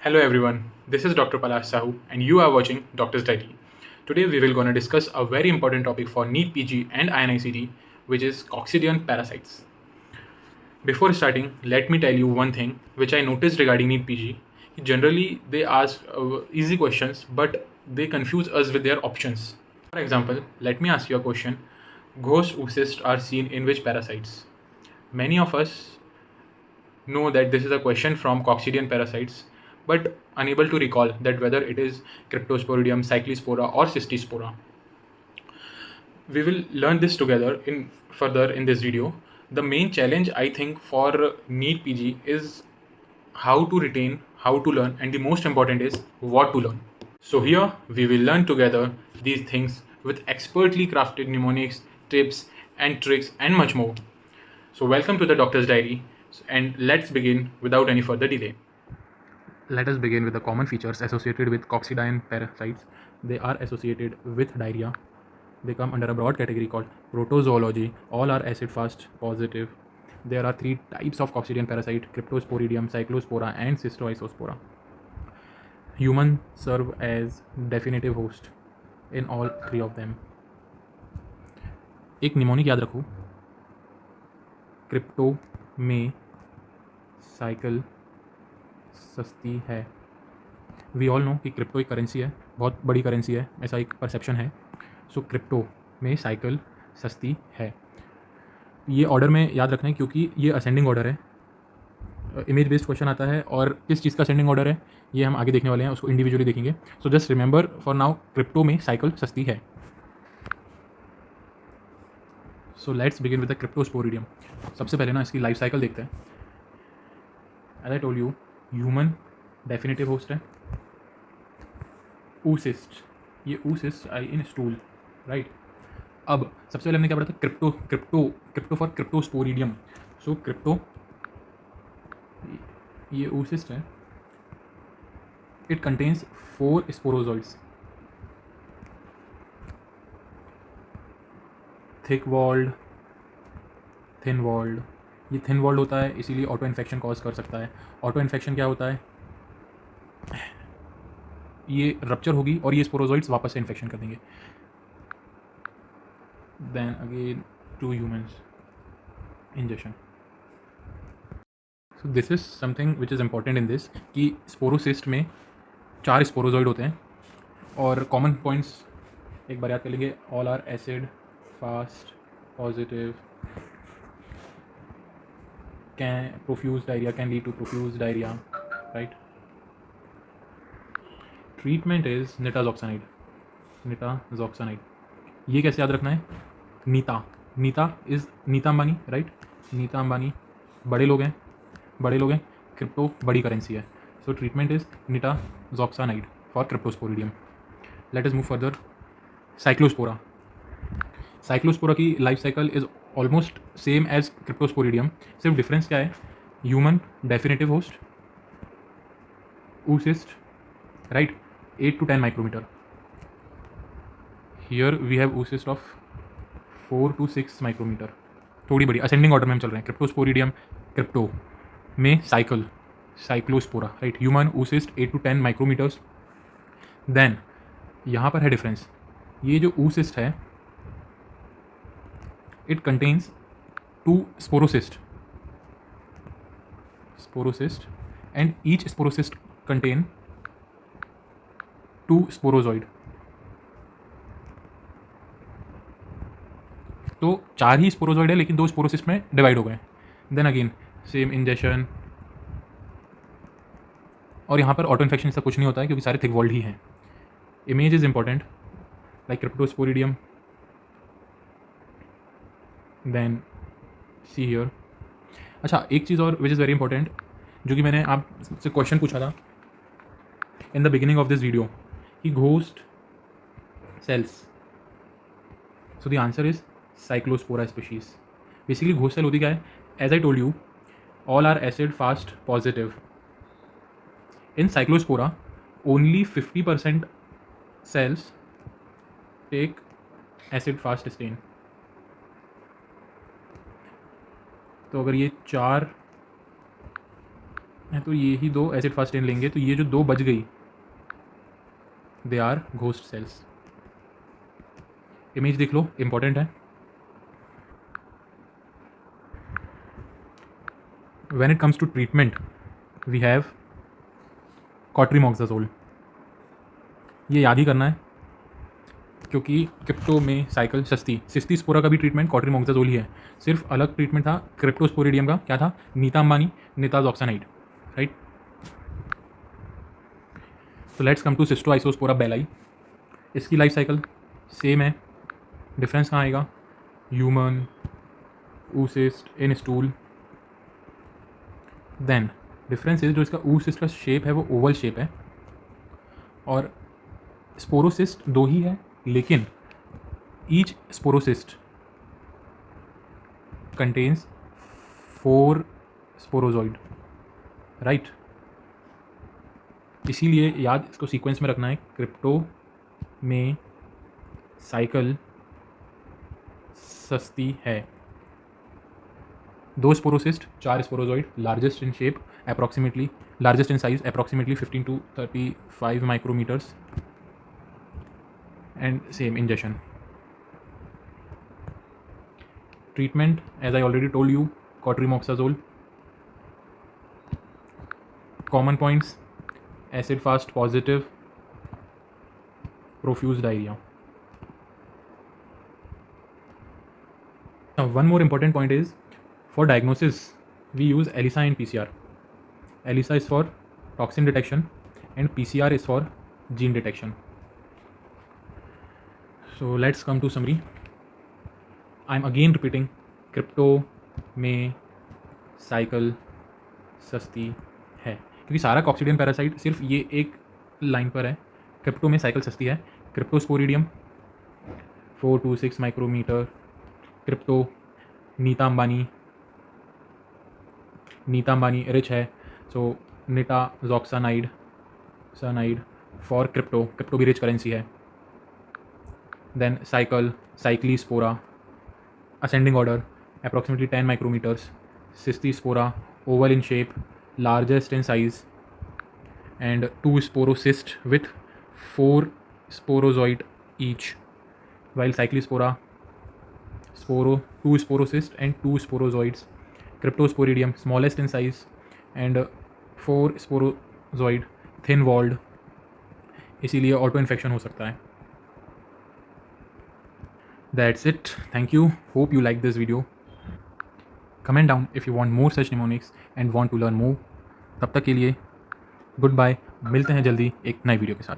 Hello everyone, this is Dr. Palash Sahu and you are watching Doctor's Diary. Today we will gonna discuss a very important topic for NEET PG and INICT, which is coccidian parasites. Before starting, let me tell you one thing which I noticed regarding NEET PG. Generally, they ask easy questions, but they confuse us with their options. For example, let me ask you a question. Ghost oocysts are seen in which parasites? Many of us know that this is a question from coccidian parasites, but unable to recall that whether it is Cryptosporidium, Cyclospora, or Cystispora. We will learn this together in further in this video. The main challenge I think for NEET PG is how to retain, how to learn, and the most important is what to learn. So here we will learn together these things with expertly crafted mnemonics, tips, and tricks, and much more. So welcome to the Doctor's Diary, and let's begin without any further delay. Let us begin with the common features associated with coccidian parasites. They are associated with diarrhea. They come under a broad category called protozoology. All are acid fast positive. There are three types of coccidian parasite: Cryptosporidium, Cyclospora, and Cystoisospora. Humans serve as definitive host in all three of them. एक mnemonic याद रखो, crypto में cycle सस्ती है. We all know कि crypto एक currency है, बहुत बड़ी करेंसी है, ऐसा एक परसेप्शन है. सो क्रिप्टो में साइकिल सस्ती है. ये ऑर्डर में याद रखना है क्योंकि ये असेंडिंग ऑर्डर है. इमेज बेस्ड क्वेश्चन आता है और किस चीज़ का असेंडिंग ऑर्डर है ये हम आगे देखने वाले हैं, उसको इंडिविजुअली देखेंगे. So just remember for now, crypto में साइकिल सस्ती है. So let's begin with the cryptosporidium. सबसे पहले ना इसकी लाइफ साइकिल देखते हैं. As I told you, human definitive host है. oocyst, ये oocyst आई इन स्टूल, राइट. अब सबसे पहले हमने क्या पढ़ा था? Crypto crypto crypto for cryptosporidium. So crypto, ये oocyst है. It contains 4 sporozoites. Thick walled, thin walled. ये थिन वॉल्ड होता है इसीलिए ऑटो इन्फेक्शन कॉज कर सकता है. ऑटो इन्फेक्शन क्या होता है? ये रप्चर होगी और ये स्पोरोजोइड्स वापस से इन्फेक्शन कर देंगे. Then again to humans injection. So this is something which is important in this कि स्पोरोसिस्ट में 4 स्पोरोजोइड होते हैं. और कॉमन पॉइंट्स एक बार याद कर लेंगे. All are acid fast positive. Can profuse diarrhoea, can lead to profuse diarrhoea, right. Treatment is nitazoxanide. Nitazoxanide ये कैसे याद रखना है? Nita, Nita is Nita Ambani, right. नीता अंबानी बड़े लोग हैं, बड़े लोग हैं. क्रिप्टो बड़ी करेंसी है. So treatment is nitazoxanide for cryptosporidium. Let us move further. Cyclospora. Cyclospora की life cycle is almost same as cryptosporidium. सिर्फ डिफरेंस क्या है? Human definitive host, oocyst, right, 8 to 10 micrometre. Here we have oocyst of 4 to 6 micrometre. थोड़ी बड़ी ascending order में हम चल रहे हैं. क्रिप्टोस्पोरिडियम, क्रिप्टो में cycle, cyclospora, right. Human oocyst 8 to 10 micrometres. Then यहाँ पर है डिफरेंस. ये जो oocyst है, it contains 2 sporocysts, and each sporocyst contain 2 sporozoid. तो 4 ही स्पोरोजॉइड है लेकिन 2 स्पोरोसिस्ट में डिवाइड हो गए. Then again same injection. और यहाँ पर ऑटो इन्फेक्शन ऐसा कुछ नहीं होता है क्योंकि सारे थिक वॉल्ड ही हैं. Image is important like cryptosporidium. Then see here. अच्छा, एक चीज़ और विच इज़ वेरी इंपॉर्टेंट जो कि मैंने आपसे क्वेश्चन पूछा था in the beginning of this video कि ghost cells. So the answer is cyclospora species. Basically ghost cell होती क्या है? As I told you, all are acid fast positive. In cyclospora only 50% cells take acid fast stain. तो अगर ये 4 है, तो ये ही 2 एसिड फास्ट चेन लेंगे, तो ये जो 2 बच गई, they are ghost cells. Image देख लो, इंपॉर्टेंट है। When it comes to treatment we have cotrimoxazole. ये याद ही करना है क्योंकि क्रिप्टो में साइकिल सिस्ती स्पोरा का भी ट्रीटमेंट कॉट्रीमॉक्साजोल ही है। सिर्फ अलग ट्रीटमेंट था क्रिप्टोस्पोरिडियम का, क्या था, नीता अंबानी निताजॉक्सानाइड, राइट। तो let's come to cystoisospora belli. इसकी लाइफ साइकिल सेम है, डिफरेंस कहाँ आएगा, human, oocyst in stool. Then difference is जो इसका oocyst का शेप है वो ओवल शेप है, और स्पोरोसिस्ट 2 ही है, लेकिन each sporocyst contains 4 sporozoite, right. इसीलिए याद इसको सीक्वेंस में रखना है, क्रिप्टो में साइकिल सस्ती है। 2 sporocyst, 4 sporozoite, largest in shape approximately, largest in size approximately 15 to 35 micrometres, and same injection. Treatment, as I already told you, cotrimoxazole. Common points: acid fast positive, profuse diarrhea. Now one more important point is, for diagnosis we use ELISA and PCR. ELISA is for toxin detection and PCR is for gene detection. So let's come to summary. I'm again repeating, crypto में cycle सस्ती है, क्योंकि सारा कॉक्सीडियन parasite सिर्फ ये एक line पर है, क्रिप्टो में साइकिल सस्ती है। Cryptosporidium 4 to 6 micrometre, crypto Nita Ambani rich है, सो निटाजॉक्सानाइड फॉर क्रिप्टो भी रिच करेंसी है। Then cyclospora ascending order, approximately 10 micrometers. Cystispora, oval in shape, largest in size, and 2 sporocysts with 4 sporozoid each. While Cyclispora, 2 sporocysts and 2 sporozoids. Cryptosporidium, smallest in size, and 4 sporozoid, thin walled, इसीलिए auto infection हो सकता है। That's it. Thank you. Hope you like this video. Comment down if you want more such mnemonics and want to learn more. तब तक के लिए good bye, मिलते हैं जल्दी एक नई वीडियो के साथ।